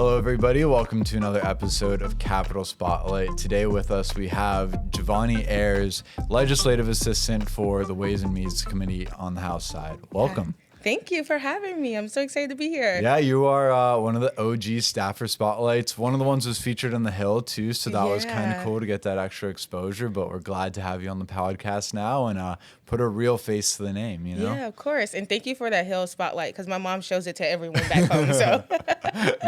Hello, everybody. Welcome to another episode of Capital Spotlight. Today with us, we have Javonni Ayers, Legislative Assistant for the Ways and Means Committee on the House side. Welcome. Thank you for having me. I'm so excited to be here. Yeah, you are one of the OG staffer spotlights. One of the ones was featured on The Hill, too, so that was kind of cool to get that extra exposure, but we're glad to have you on the podcast now and put a real face to the name, you know? Yeah, of course. And thank you for that Hill spotlight, because my mom shows it to everyone back home, so.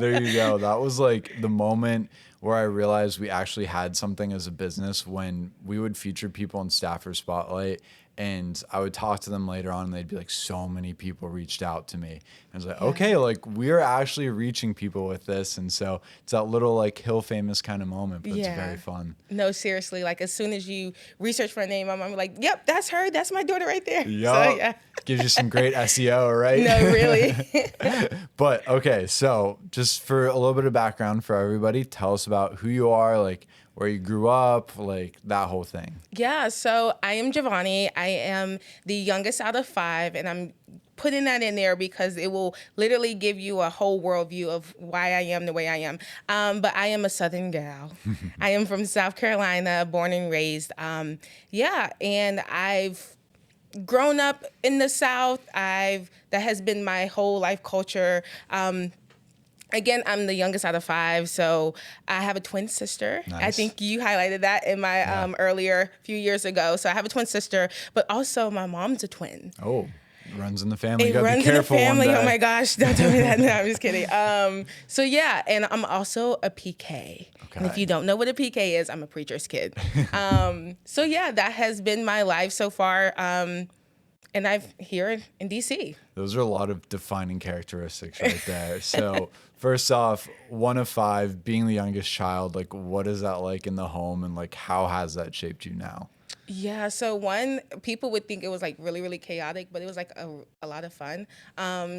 There you go. That was like the moment where I realized we actually had something as a business when we would feature people in staffer spotlight. And I would talk to them later on and they'd be like, so many people reached out to me. And I was like, okay, like we're actually reaching people with this. And so it's that little like Hill famous kind of moment, but it's very fun. No, seriously. Like as soon as you research for a name, I'm like, yep, that's her. That's my daughter right there. Yep. So, yeah. Gives you some great SEO, right? No, really. But okay, so just for a little bit of background for everybody, tell us about who you are, like where you grew up, like that whole thing. Yeah, so I am Javonni. I am the youngest out of 5, and I'm putting that in there because it will literally give you a whole worldview of why I am the way I am. But I am a Southern gal. I am from South Carolina, born and raised. And I've grown up in the South. That has been my whole life culture. Again, I'm the youngest out of 5, so I have a twin sister. Nice. I think you highlighted that in my earlier few years ago. So I have a twin sister, but also my mom's a twin. Oh, it runs in the family. It runs in the family. Oh my gosh, don't tell me that. No, I'm just kidding. So yeah, and I'm also a PK. Okay. And if you don't know what a PK is, I'm a preacher's kid. So yeah, that has been my life so far. And I'm here in DC. Those are a lot of defining characteristics right there. So first off, 1 of 5, being the youngest child, like what is that like in the home and like how has that shaped you now? Yeah, so people would think it was like really, really chaotic, but it was like a lot of fun.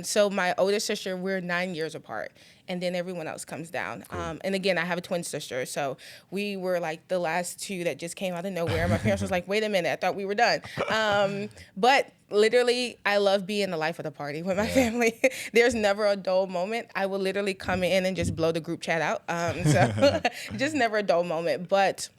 So my older sister, we're 9 years apart, and then everyone else comes down. Cool. And again, I have a twin sister, so we were like the last 2 that just came out of nowhere. My parents was like, wait a minute, I thought we were done. But literally, I love being the life of the party with my family. There's never a dull moment. I will literally come in and just blow the group chat out. So just never a dull moment, but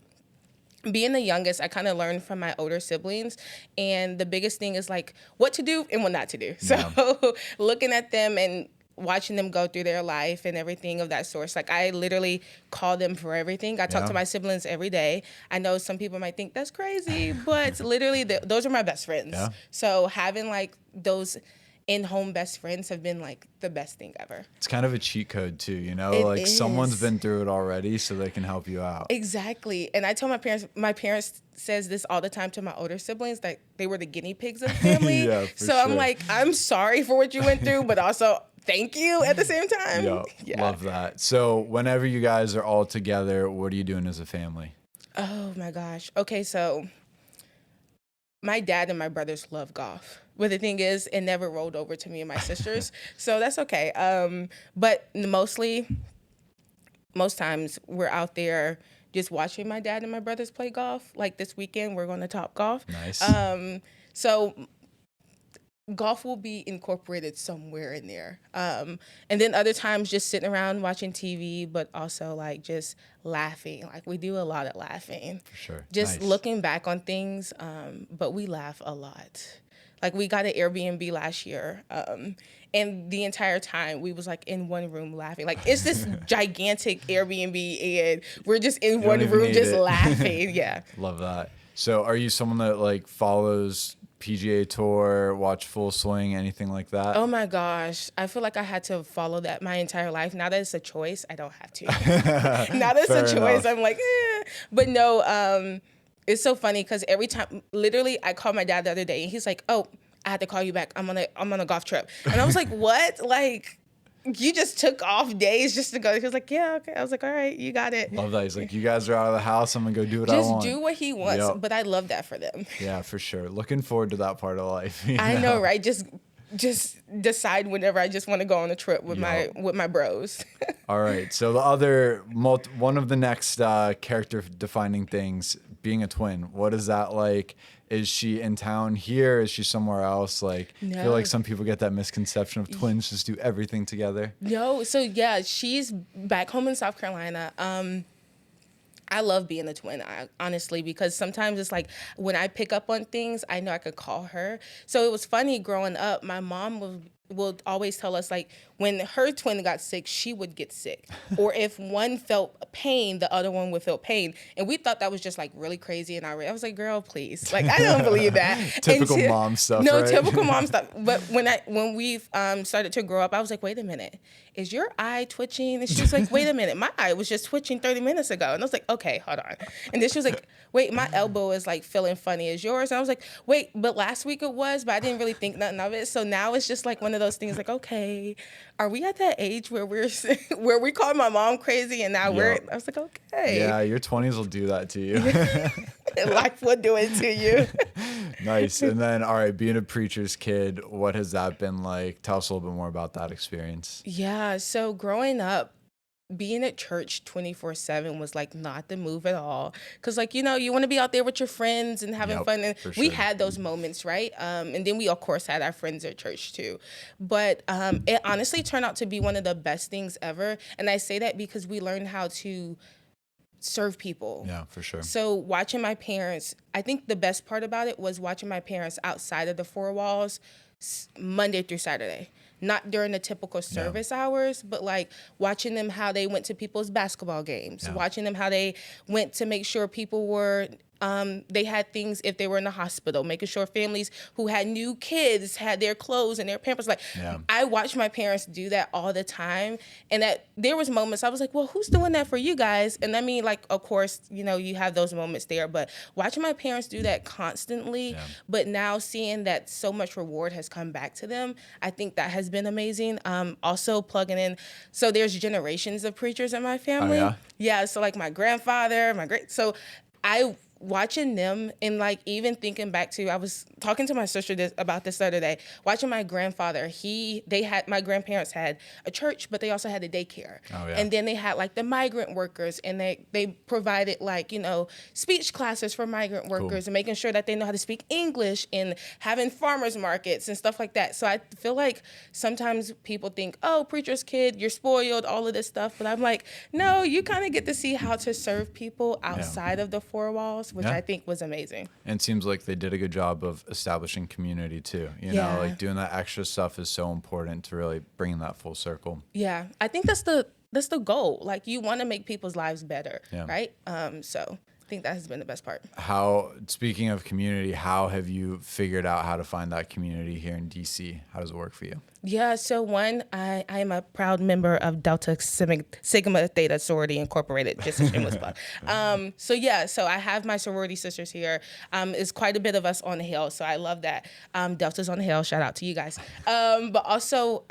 being the youngest, I kind of learned from my older siblings, and the biggest thing is like what to do and what not to do. So looking at them and watching them go through their life and everything of that sort. Like I literally call them for everything. I talk to my siblings every day. I know some people might think that's crazy, but literally those are my best friends. Yeah. So having like those in-home best friends have been like the best thing ever. It's kind of a cheat code too, you know, like someone's been through it already so they can help you out. Exactly. And I tell my parents says this all the time to my older siblings, that they were the guinea pigs of the family. So I'm like, I'm sorry for what you went through, but also thank you at the same time. Love that. So whenever you guys are all together, what are you doing as a family? Oh my gosh. Okay, so my dad and my brothers love golf. But the thing is, it never rolled over to me and my sisters. So that's okay. But most times we're out there just watching my dad and my brothers play golf. Like this weekend, we're going to Topgolf. Nice. So golf will be incorporated somewhere in there. And then other times just sitting around watching TV, but also like just laughing. Like we do a lot of laughing. For sure. Just looking back on things, but we laugh a lot. Like we got an Airbnb last year, and the entire time we was like in one room laughing. Like it's this gigantic Airbnb, and we're just in one room just laughing. Yeah. Love that. So are you someone that like follows PGA Tour, watch Full Swing, anything like that? Oh my gosh. I feel like I had to follow that my entire life. Now that it's a choice, I don't have to. Now that it's a choice, I'm like, eh. But no, it's so funny because every time, literally, I called my dad the other day and he's like, oh, I had to call you back. I'm on a golf trip. And I was like, what? Like, you just took off days just to go. He was like, yeah, okay. I was like, all right, you got it. Love that. He's like, you guys are out of the house. I'm going to go do what I want. Just do what he wants. Yep. But I love that for them. Yeah, for sure. Looking forward to that part of life. I know, right? Just decide whenever I just want to go on a trip with my bros. All right. So one of the next character defining things, being a twin. What is that like? Is she in town here? Is she somewhere else? Like, I feel like some people get that misconception of twins just do everything together. No, so yeah, she's back home in South Carolina. I love being a twin, honestly, because sometimes it's like when I pick up on things, I know I could call her. So it was funny growing up. My mom will always tell us, like, when her twin got sick, she would get sick. Or if one felt pain, the other one would feel pain. And we thought that was just like really crazy. And I was like, girl, please. Like, I don't believe that. Typical mom stuff, no, right? typical mom stuff. But when we started to grow up, I was like, wait a minute. Is your eye twitching? And she was like, wait a minute. My eye was just twitching 30 minutes ago. And I was like, okay, hold on. And then she was like, wait, my elbow is like feeling funny as yours. And I was like, wait, but last week it was, but I didn't really think nothing of it. So now it's just like one of those things like, okay, are we at that age where where we called my mom crazy and now I was like, okay. Yeah, your 20s will do that to you. Life will do it to you. Nice. And then, all right, being a preacher's kid, what has that been like? Tell us a little bit more about that experience. Yeah, so growing up, being at church 24/7 was like not the move at all. Cause like, you want to be out there with your friends and having fun. And we had those moments, right? And then we of course had our friends at church too. But it honestly turned out to be one of the best things ever. And I say that because we learned how to serve people. Yeah, for sure. So watching my parents, I think the best part about it was watching my parents outside of the four walls Monday through Saturday. Not during the typical service hours, but like watching them how they went to people's basketball games, watching them how they went to make sure people were, they had things if they were in the hospital, making sure families who had new kids had their clothes and their pampers. Like, I watched my parents do that all the time. And that there was moments I was like, well, who's doing that for you guys? And I mean, like, of course, you have those moments there, but watching my parents do that constantly, but now seeing that so much reward has come back to them, I think that has been amazing. Also plugging in, so there's generations of preachers in my family. Oh, yeah. So like my grandfather, so watching them and like even thinking back to, I was talking to my sister about this the other day, watching my grandfather, my grandparents had a church, but they also had a daycare. Oh, yeah. And then they had like the migrant workers and they provided like, speech classes for migrant workers and making sure that they know how to speak English and having farmers markets and stuff like that. So I feel like sometimes people think, oh, preacher's kid, you're spoiled, all of this stuff. But I'm like, no, you kind of get to see how to serve people outside of the four walls, which I think was amazing. And it seems like they did a good job of establishing community too. You know, like doing that extra stuff is so important to really bring that full circle. Yeah, I think that's the goal. Like you want to make people's lives better, right? So I think that has been the best part. Speaking of community, how have you figured out how to find that community here in DC? How does it work for you? Yeah, so one, I am a proud member of Delta Sigma Theta Sorority Incorporated, just a shameless plug. So I have my sorority sisters here. It's quite a bit of us on the Hill, so I love that. Delta's on the Hill, shout out to you guys. But also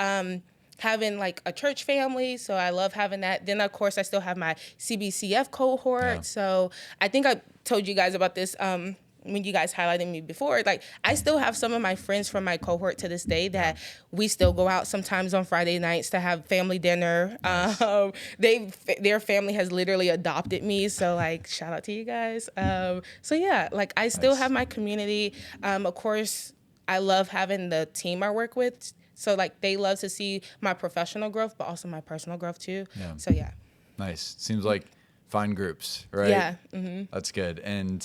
having like a church family, so I love having that. Then of course I still have my CBCF cohort. So I think I told you guys about this when you guys highlighted me before. Like I still have some of my friends from my cohort to this day that we still go out sometimes on Friday nights to have family dinner. Nice. Their family has literally adopted me, so like shout out to you guys. So yeah, like I still have my community. Of course I love having the team I work with. So like they love to see my professional growth, but also my personal growth too. Yeah. So yeah. Nice. Seems like find groups, right? Yeah. Mm-hmm. That's good. And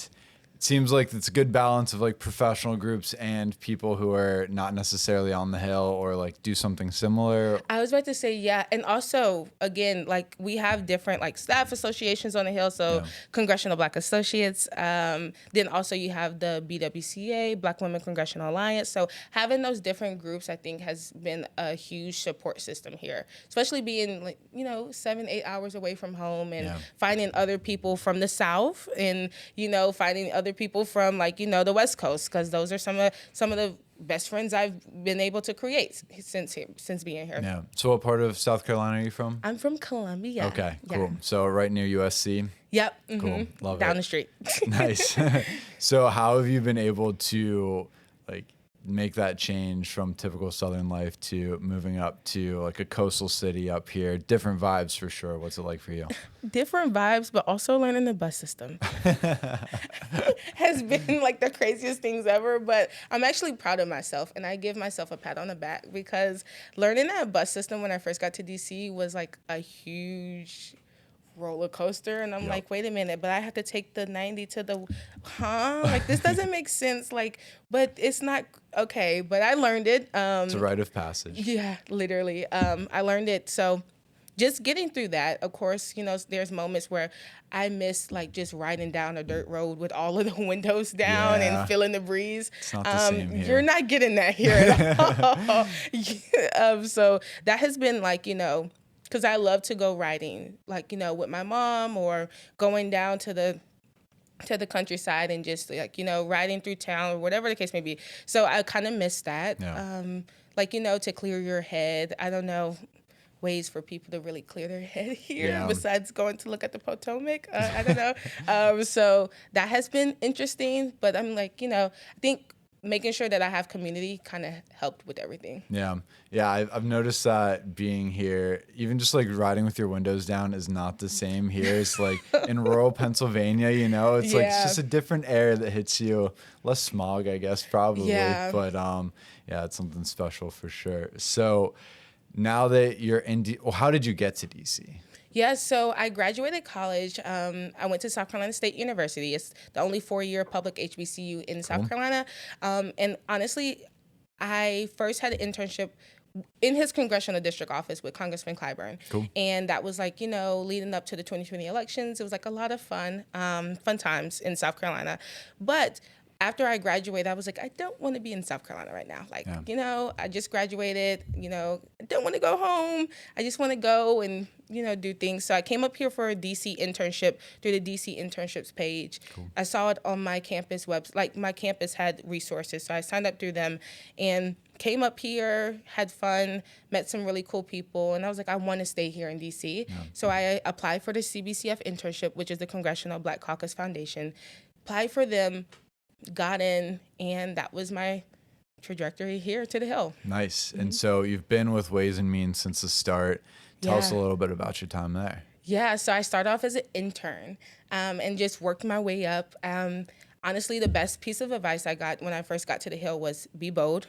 it seems like it's a good balance of like professional groups and people who are not necessarily on the Hill or like do something similar. I was about to say, yeah. And also, again, like we have different like staff associations on the Hill. So Congressional Black Associates. Then also you have the BWCA, Black Women Congressional Alliance. So having those different groups, I think has been a huge support system here, especially being like, 7-8 hours away from home and finding other people from the South and, finding other people from like, the West Coast, because those are some of the best friends I've been able to create since being here. Yeah. So what part of South Carolina are you from? I'm from Columbia. Okay, cool. So right near USC? Yep. Mm-hmm. Cool. Love Down it. the street. Nice. So how have you been able to like make that change from typical Southern life to moving up to like a coastal city up here? Different vibes for sure. What's it like for you? Different vibes, but also learning the bus system has been like the craziest things ever. But I'm actually proud of myself, and I give myself a pat on the back because learning that bus system when I first got to DC was like a huge roller coaster, and I'm like, wait a minute, but I have to take the 90 to the like this doesn't make sense, like, but it's not okay, but I learned it. It's a rite of passage. Yeah, literally. I learned it. So just getting through that, of course, there's moments where I miss like just riding down a dirt road with all of the windows down and feeling the breeze. It's not the same here. You're not getting that here at all. So that has been like, because I love to go riding, like, with my mom or going down to the countryside and just like, riding through town or whatever the case may be. So I kind of miss that. Yeah. Like, to clear your head. I don't know ways for people to really clear their head here besides going to look at the Potomac. I don't know. So that has been interesting, but I'm like, I think making sure that I have community kind of helped with everything. Yeah. I've noticed that being here, even just like riding with your windows down is not the same here. It's like in rural Pennsylvania, it's like it's just a different air that hits you. Less smog, I guess, probably. Yeah. But it's something special for sure. So now that you're in, how did you get to DC? Yeah, so I graduated college. I went to South Carolina State University. It's the only 4-year public HBCU in South Carolina. And honestly, I first had an internship in his congressional district office with Congressman Clyburn. Cool. And that was like, leading up to the 2020 elections. It was like a lot of fun times in South Carolina. But after I graduated, I was like, I don't want to be in South Carolina right now. Like, I just graduated, I don't want to go home. I just want to go and, do things. So I came up here for a DC internship through the DC internships page. Cool. I saw it on my campus website. Like, my campus had resources. So I signed up through them and came up here, had fun, met some really cool people. And I was like, I want to stay here in DC. Yeah. So I applied for the CBCF Internship, which is the Congressional Black Caucus Foundation. Applied for them, got in, and that was my trajectory here to the Hill. Nice. And so you've been with Ways and Means since the start. Tell us a little bit about your time there. Yeah, so I started off as an intern and just worked my way up. Honestly, the best piece of advice I got when I first got to the Hill was be bold.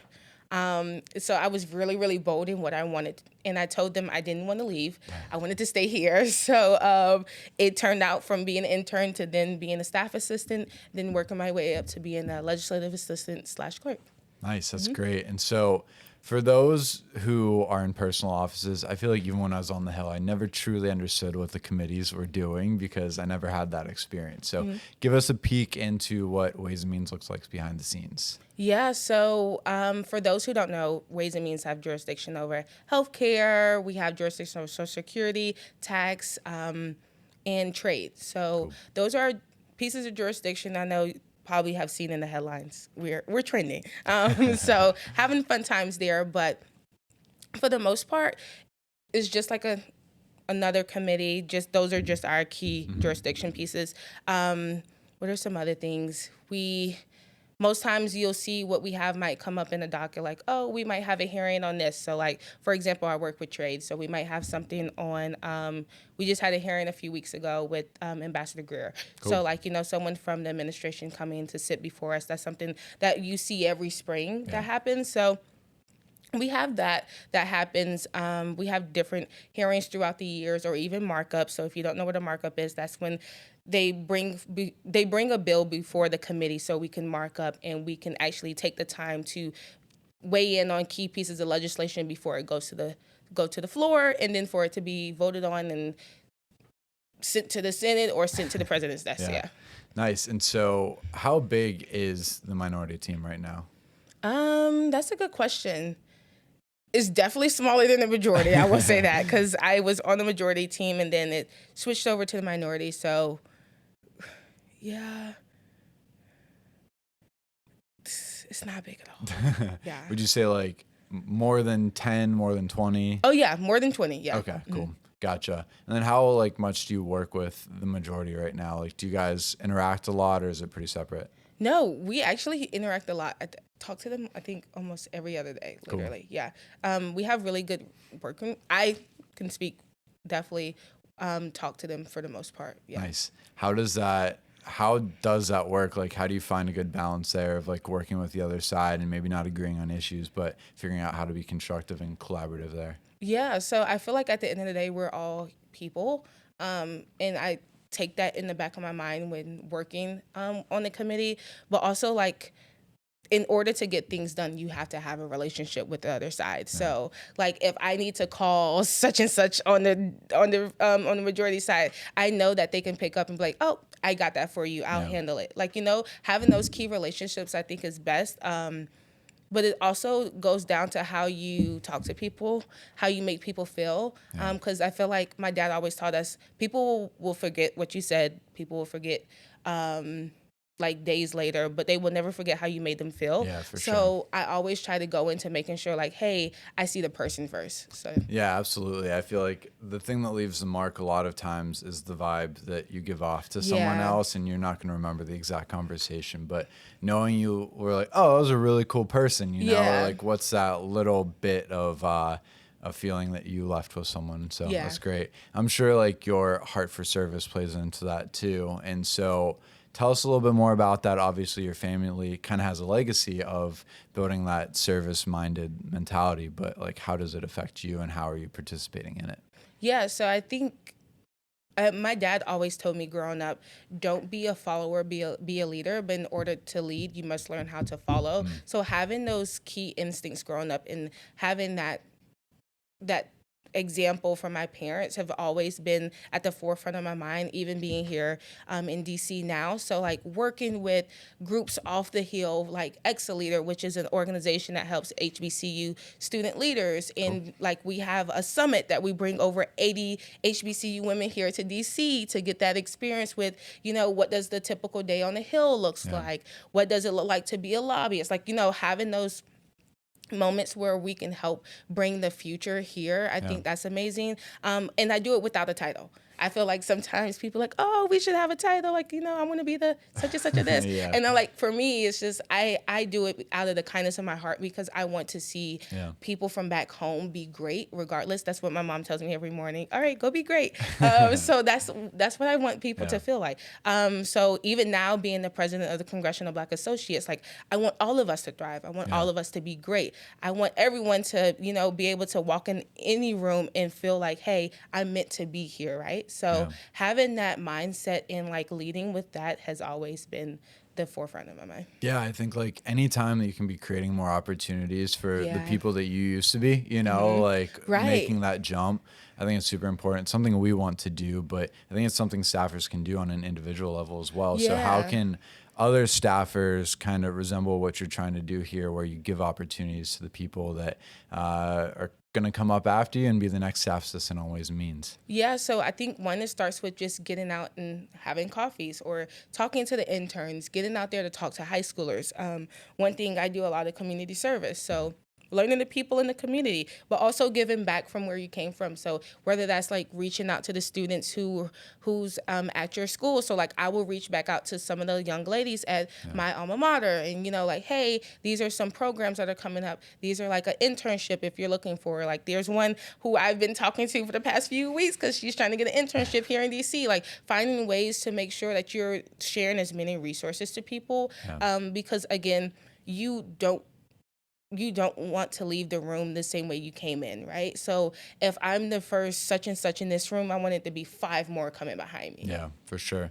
So I was really, really bold in what I wanted. And I told them I didn't want to leave. I wanted to stay here. So it turned out from being an intern to then being a staff assistant, then working my way up to being a legislative assistant / clerk. Nice. That's great. And so for those who are in personal offices, I feel like even when I was on the Hill, I never truly understood what the committees were doing because I never had that experience. So give us a peek into what Ways and Means looks like behind the scenes. Yeah, so for those who don't know, Ways and Means have jurisdiction over healthcare. We have jurisdiction over Social Security, tax, and trade. So those are pieces of jurisdiction I know probably have seen in the headlines. We're trending. So having fun times there, but for the most part, it's just like another committee. Just those are just our key jurisdiction pieces. What are some other things? Most times you'll see what we have might come up in a docket like, oh, we might have a hearing on this. So like, for example, I work with trade. So we might have something on, we just had a hearing a few weeks ago with Ambassador Greer. Cool. So like, someone from the administration coming to sit before us, that's something that you see every spring that happens. So we have that happens. We have different hearings throughout the years or even markups. So if you don't know what a markup is, that's when they bring a bill before the committee so we can mark up and we can actually take the time to weigh in on key pieces of legislation before it go to the floor and then for it to be voted on and sent to the Senate or sent to the president's desk. Yeah. Nice. And so how big is the minority team right now? That's a good question. It's definitely smaller than the majority. I will say that because I was on the majority team and then it switched over to the minority. So, yeah, it's not big at all. Yeah. Would you say like more than 10, more than 20? Oh yeah, more than 20. Yeah. Okay, cool. Gotcha. And then how much do you work with the majority right now? Like, do you guys interact a lot or is it pretty separate? No, we actually interact a lot. Talk to them, I think, almost every other day, Cool. literally. Yeah. We have really good working. I can speak, definitely talk to them for the most part. Yeah. Nice. How does that work? Like, how do you find a good balance there of like working with the other side and maybe not agreeing on issues, but figuring out how to be constructive and collaborative there? Yeah. So I feel like at the end of the day, we're all people. And I take that in the back of my mind when working on the committee, but also like, in order to get things done, you have to have a relationship with the other side. Yeah. So, like, if I need to call such and such on the majority side, I know that they can pick up and be like, "Oh, I got that for you. I'll Yeah. handle it." Like, having those key relationships, I think, is best. But it also goes down to how you talk to people, how you make people feel. Yeah. Because I feel like my dad always taught us, people will forget what you said. People will forget. Like days later, but they will never forget how you made them feel. Yeah, for so sure. I always try to go into making sure like, hey, I see the person first. So Yeah, absolutely. I feel like the thing that leaves the mark a lot of times is the vibe that you give off to someone Yeah. else, and you're not going to remember the exact conversation, but knowing you were like, oh, that was a really cool person, or Yeah. like what's that little bit of a feeling that you left with someone. So Yeah. that's great. I'm sure like your heart for service plays into that too. And so tell us a little bit more about that. Obviously, your family kind of has a legacy of building that service-minded mentality, but like, how does it affect you, and how are you participating in it? Yeah, so I think my dad always told me growing up, don't be a follower, be a leader. But in order to lead, you must learn how to follow. So having those key instincts growing up and having that example from my parents have always been at the forefront of my mind, even being here in DC now. So like working with groups off the Hill, like Leader, which is an organization that helps HBCU student leaders. And like we have a summit that we bring over 80 HBCU women here to DC to get that experience with, what does the typical day on the Hill looks like? What does it look like to be a lobbyist? Like, having those moments where we can help bring the future here. I think that's amazing. And I do it without a title. I feel like sometimes people are like, oh, we should have a title. Like, I want to be the such and such of this. Yeah. And I'm like, for me, it's just, I do it out of the kindness of my heart because I want to see people from back home be great regardless. That's what my mom tells me every morning. All right, go be great. So that's what I want people to feel like. So even now being the president of the Congressional Black Associates, like I want all of us to thrive. I want all of us to be great. I want everyone to, be able to walk in any room and feel like, hey, I'm meant to be here, right? So having that mindset and like leading with that has always been the forefront of my mind. Yeah, I think like anytime that you can be creating more opportunities for the people that you used to be, like making that jump, I think it's super important. It's something we want to do, but I think it's something staffers can do on an individual level as well. So how can other staffers kind of resemble what you're trying to do here, where you give opportunities to the people that are going to come up after you and be the next staff assistant on Ways and Means? Yeah, so I think one, it starts with just getting out and having coffees or talking to the interns, getting out there to talk to high schoolers. One thing, I do a lot of community service, so learning the people in the community, but also giving back from where you came from. So whether that's like reaching out to the students who's at your school. So like I will reach back out to some of the young ladies at my alma mater and, like, hey, these are some programs that are coming up. These are like an internship if you're looking for. Like there's one who I've been talking to for the past few weeks because she's trying to get an internship here in DC. Like finding ways to make sure that you're sharing as many resources to people because again, you don't want to leave the room the same way you came in, right? So if I'm the first such and such in this room, I want it to be 5 more coming behind me. Yeah, for sure.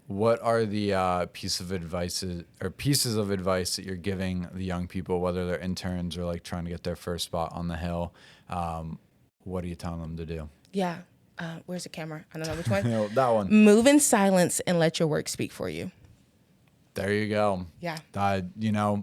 What are the pieces of advice that you're giving the young people, whether they're interns or like trying to get their first spot on the Hill? What are you telling them to do? Yeah. Where's the camera? I don't know which one. No, that one. Move in silence and let your work speak for you. There you go. Yeah.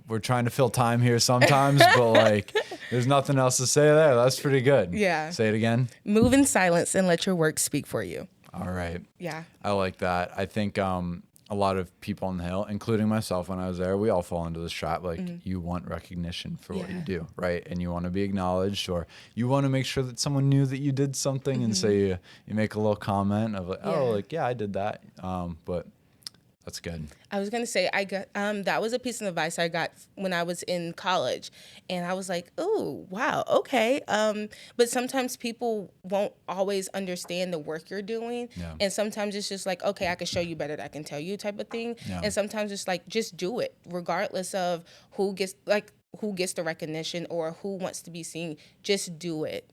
We're trying to fill time here sometimes, but like, there's nothing else to say there. That's pretty good. Yeah. Say it again. Move in silence and let your work speak for you. All right. Yeah. I like that. I think a lot of people on the Hill, including myself when I was there, we all fall into this trap. Like you want recognition for what you do, right? And you want to be acknowledged, or you want to make sure that someone knew that you did something. And so you make a little comment of like, oh, like, yeah, I did that. But That's good. I was gonna say I got that was a piece of advice I got when I was in college, and I was like, "Oh, wow, okay." But sometimes people won't always understand the work you're doing, Yeah. and sometimes it's just like, "Okay, I can show you better than I can tell you," type of thing. Yeah. And sometimes it's like, just do it, regardless of who gets the recognition or who wants to be seen. Just do it.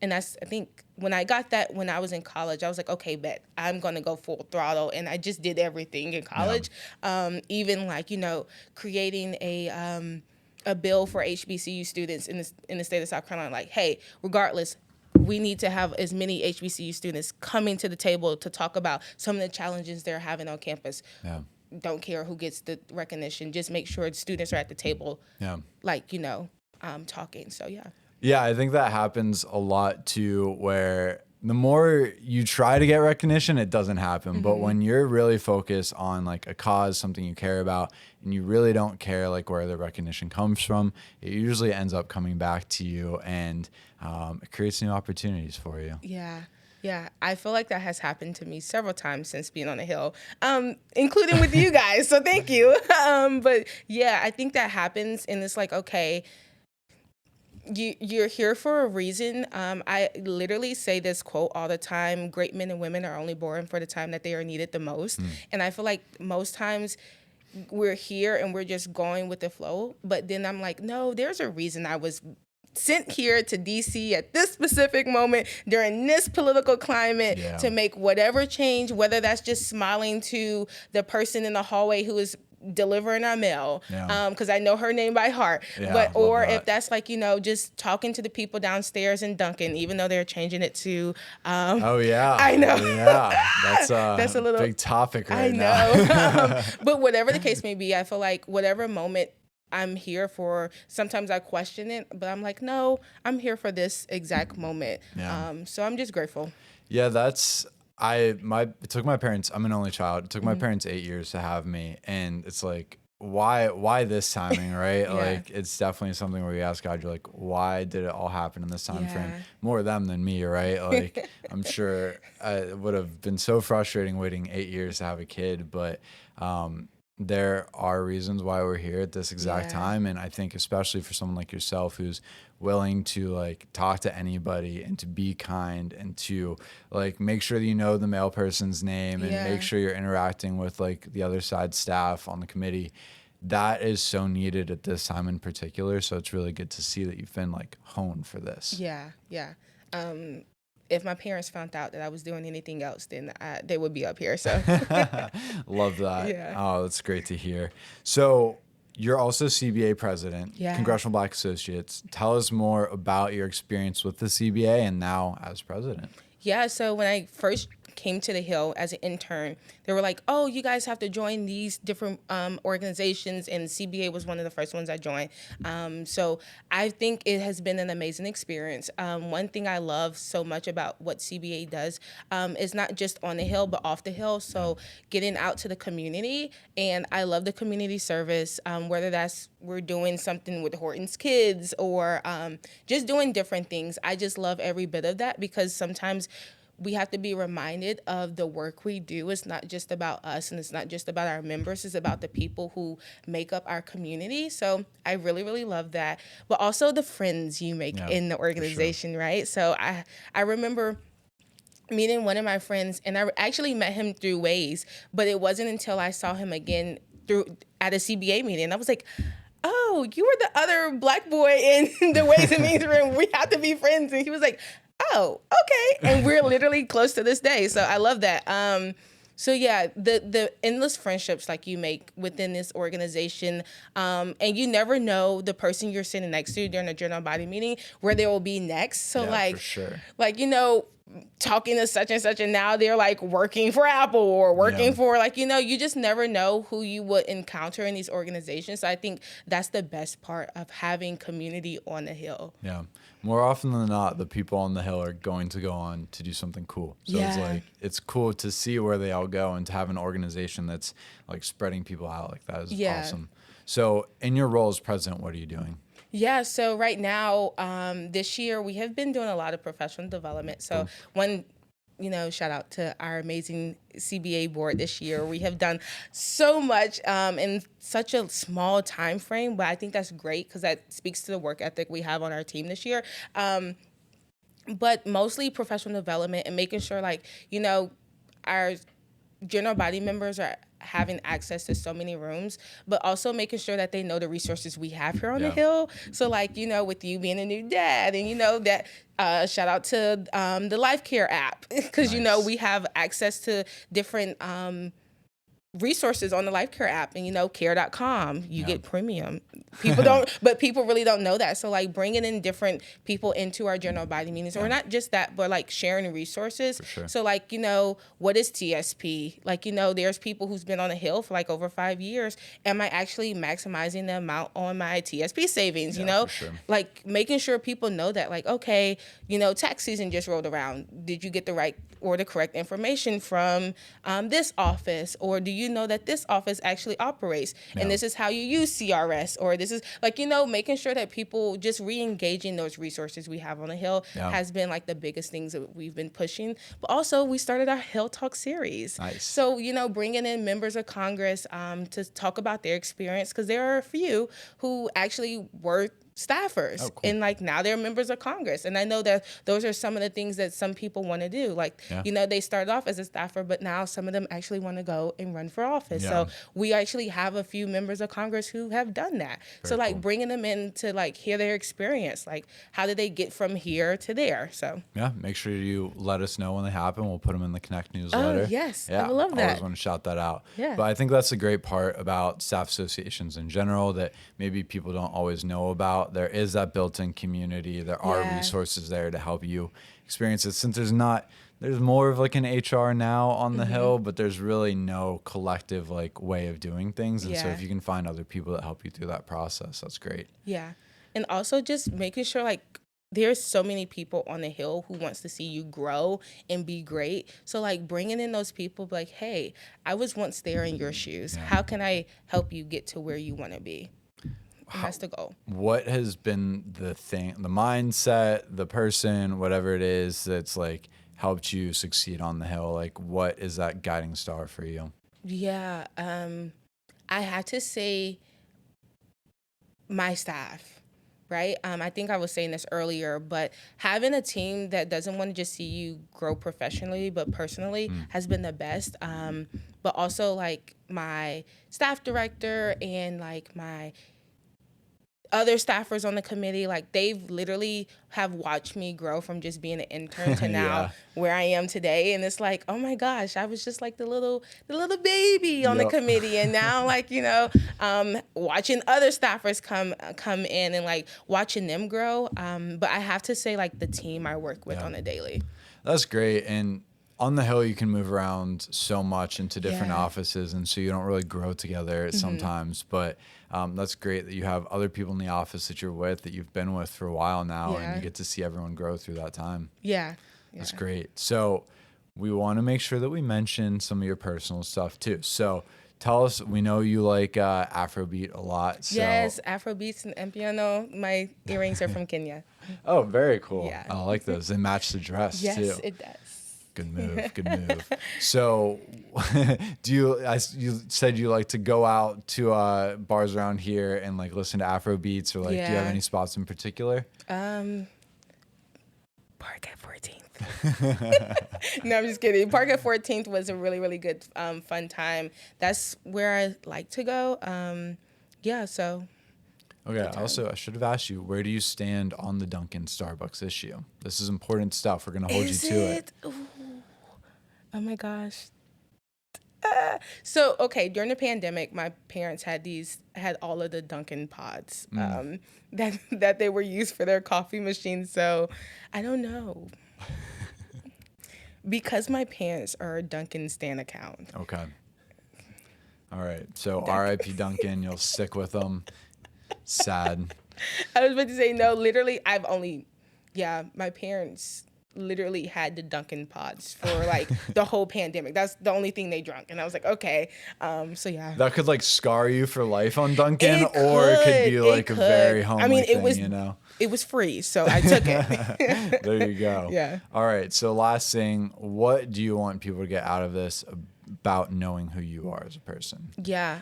And that's, I think, when I got that when I was in college, I was like, okay, bet I'm going to go full throttle. And I just did everything in college. Even like, creating a bill for HBCU students in the state of South Carolina. Like, hey, regardless, we need to have as many HBCU students coming to the table to talk about some of the challenges they're having on campus. Yeah. Don't care who gets the recognition. Just make sure students are at the table, Yeah. talking. So, yeah. Yeah, I think that happens a lot too, where the more you try to get recognition, it doesn't happen. But when you're really focused on like a cause, something you care about, and you really don't care like where the recognition comes from, it usually ends up coming back to you, and it creates new opportunities for you. Yeah. Yeah, I feel like that has happened to me several times since being on the Hill, including with you guys. So thank you. But yeah, I think that happens, and it's like, okay, you're here for a reason. I literally say this quote all the time: great men and women are only born for the time that they are needed the most. And I feel like most times we're here and we're just going with the flow. But then I'm like, no, there's a reason I was sent here to DC at this specific moment during this political climate to make whatever change, whether that's just smiling to the person in the hallway who is delivering our mail, because I know her name by heart. Or if that's like, just talking to the people downstairs in Duncan, even though they're changing it to Oh yeah, I know. Yeah, that's a little big topic right I now. know. But whatever the case may be, I feel like whatever moment I'm here for, sometimes I question it, but I'm like, no, I'm here for this exact moment. So I'm just grateful. Yeah, it took my parents, I'm an only child. It took my parents 8 years to have me. And it's like, why this timing, right? Like, it's definitely something where you ask God, you're like, why did it all happen in this time frame? More them than me, right? Like, I'm sure it would have been so frustrating waiting 8 years to have a kid, but there are reasons why we're here at this exact time. And I think especially for someone like yourself who's willing to like talk to anybody and to be kind and to like make sure that you know the male person's name and make sure you're interacting with like the other side staff on the committee, that is so needed at this time in particular. So it's really good to see that you've been like honed for this. Yeah. If my parents found out that I was doing anything else, then they would be up here. So Love that. Oh, that's great to hear. So you're also CBA president, Congressional Black Associates. Tell us more about your experience with the CBA and now as president. Yeah, so when I first came to the Hill as an intern, they were like, oh, you guys have to join these different organizations, and CBA was one of the first ones I joined. So I think it has been an amazing experience. One thing I love so much about what CBA does is not just on the Hill, but off the Hill. So getting out to the community, and I love the community service, whether that's we're doing something with Horton's Kids or just doing different things. I just love every bit of that, because sometimes we have to be reminded of the work we do. It's not just about us, and it's not just about our members. It's about the people who make up our community. So I really, really love that. But also the friends you make in the organization, right? So I remember meeting one of my friends, and I actually met him through Waze, but it wasn't until I saw him again at a CBA meeting. I was like, oh, you were the other Black boy in the Ways and Means room. We have to be friends. And he was like, oh, okay. And we're literally close to this day. So I love that. So yeah, the endless friendships like you make within this organization, and you never know the person you're sitting next to during a general body meeting where they will be next. So for sure. Talking to such and such, and now they're like working for Apple or working for you just never know who you would encounter in these organizations. So I think that's the best part of having community on the Hill. Yeah. More often than not, the people on the Hill are going to go on to do something cool. So it's cool to see where they all go, and to have an organization that's like spreading people out like that is awesome. So in your role as president, what are you doing? Yeah, so right now, this year, we have been doing a lot of professional development. So one shout out to our amazing CBA board this year. We have done so much in such a small time frame, but I think that's great because that speaks to the work ethic we have on our team this year. But mostly professional development and making sure, like, our general body members are having access to so many rooms, but also making sure that they know the resources we have here on the Hill. So, like, with you being a new dad, and that shout out to the Life Care app, because Nice. we have access to different resources on the Life Care app, and care.com, you get premium. People really don't know that. So, like, bringing in different people into our general body meetings, or not just that, but like sharing resources. For sure. So, like, what is TSP? Like, there's people who's been on the Hill for like over 5 years. Am I actually maximizing the amount on my TSP savings? For sure. Like, making sure people know that, like, okay, tax season just rolled around. Did you get the right or the correct information from this office? Or do you know that this office actually operates? And this is how you use CRS, or this is, like, making sure that people just re-engaging those resources we have on the Hill has been like the biggest things that we've been pushing. But also, we started our Hill Talk series. Nice. So, bringing in members of Congress to talk about their experience, because there are a few who actually were staffers. Oh, cool. And like now they're members of Congress. And I know that those are some of the things that some people want to do. Like, they started off as a staffer, but now some of them actually want to go and run for office. So we actually have a few members of Congress who have done that. Very so, like, cool. bringing them in to, like, hear their experience. Like, how did they get from here to there? So, make sure you let us know when they happen. We'll put them in the Connect newsletter. Oh, yes. I would love that. Always want to shout that out. Yeah. But I think that's the great part about staff associations in general that maybe people don't always know about. There is that built-in community. There are resources there to help you experience it. Since there's more of like an HR now on the Hill, but there's really no collective like way of doing things. And so if you can find other people that help you through that process, that's great. Yeah. And also just making sure, like, there's so many people on the Hill who wants to see you grow and be great. So, like, bringing in those people, like, hey, I was once there in your shoes. How can I help you get to where you want to be? And that's the goal. What has been the thing, the mindset, the person, whatever it is that's like helped you succeed on the Hill? Like, what is that guiding star for you? Yeah. I had to say my staff, right? I think I was saying this earlier, but having a team that doesn't want to just see you grow professionally, but personally has been the best. But also, like, my staff director and, like, my other staffers on the committee, like, they've literally have watched me grow from just being an intern to now where I am today. And it's like, oh my gosh, I was just like the little baby on the committee. And now, like, watching other staffers come in and, like, watching them grow. But I have to say, like, the team I work with on a daily. That's great. And on the Hill, you can move around so much into different offices, and so you don't really grow together sometimes. But that's great that you have other people in the office that you're with, that you've been with for a while now, and you get to see everyone grow through that time. Yeah. That's great. So we want to make sure that we mention some of your personal stuff too. So tell us, we know you like Afrobeat a lot. So. Yes, Afrobeats and piano. My earrings are from Kenya. Oh, very cool. Yeah. I like those. They match the dress too. Yes, it does. Good move. Good move. So, you said you like to go out to bars around here and like listen to Afro beats, or like, do you have any spots in particular? Park at 14th. No, I'm just kidding. Park at 14th was a really, really good, fun time. That's where I like to go. So. Okay. Also, I should have asked you, where do you stand on the Dunkin' Starbucks issue? This is important stuff. We're going to hold you to it. Ooh. Oh my gosh. During the pandemic, my parents had all of the Dunkin' pods that they were used for their coffee machines. So I don't know. Because my parents are a Dunkin' Stan account. Okay. All right. So RIP Dunkin', you'll stick with them. Sad. I was about to say, no, literally, my parents literally had the Dunkin' pods for like the whole pandemic. That's the only thing they drank. And I was like, okay. So yeah. That could like scar you for life on Dunkin', It or it could be could, like it a very could. homely I mean, thing, it was you know? it was free, so I took it. There you go. Yeah. All right. So last thing, what do you want people to get out of this about knowing who you are as a person? Yeah.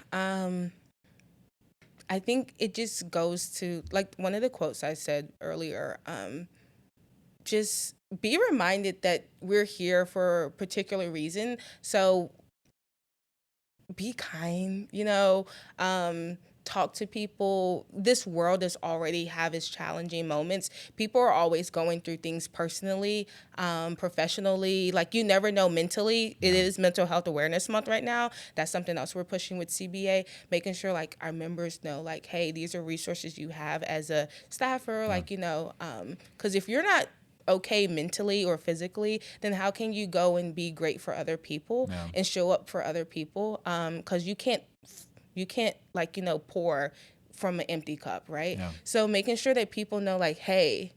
I think it just goes to like one of the quotes I said earlier. Just be reminded that we're here for a particular reason. So be kind, talk to people. This world does already have its challenging moments. People are always going through things personally, professionally. Like you never know mentally. It is Mental Health Awareness Month right now. That's something else we're pushing with CBA, making sure like our members know like, hey, these are resources you have as a staffer, like, because if you're not okay mentally or physically, then how can you go and be great for other people and show up for other people? Because you can't like, pour from an empty cup, right? Yeah. So making sure that people know like, hey,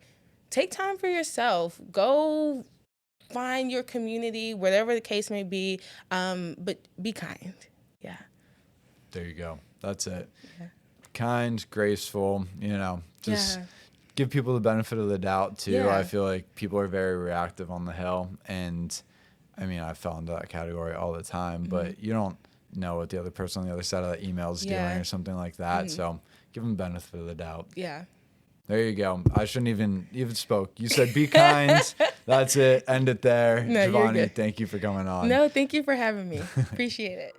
take time for yourself. Go find your community, whatever the case may be, but be kind. Yeah. There you go. That's it. Yeah. Kind, graceful, just... Yeah. Give people the benefit of the doubt too. Yeah. I feel like people are very reactive on the Hill, and I mean I fell into that category all the time. But you don't know what the other person on the other side of that email is doing or something like that. So give them the benefit of the doubt. Yeah. There you go. I shouldn't even spoke. You said be kind. That's it. End it there. No, Javonni, thank you for coming on. No, thank you for having me. Appreciate it.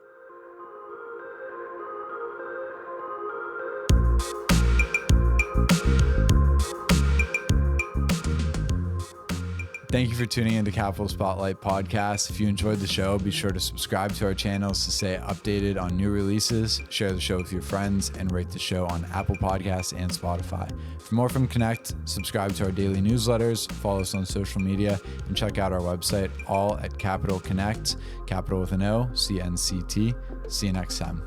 Thank you for tuning into Capital Spotlight Podcast. If you enjoyed the show, be sure to subscribe to our channels to stay updated on new releases, share the show with your friends, and rate the show on Apple Podcasts and Spotify. For more from Connect, subscribe to our daily newsletters, follow us on social media, and check out our website, all at Capital Connect, capital with an O, CNCT. See you next time.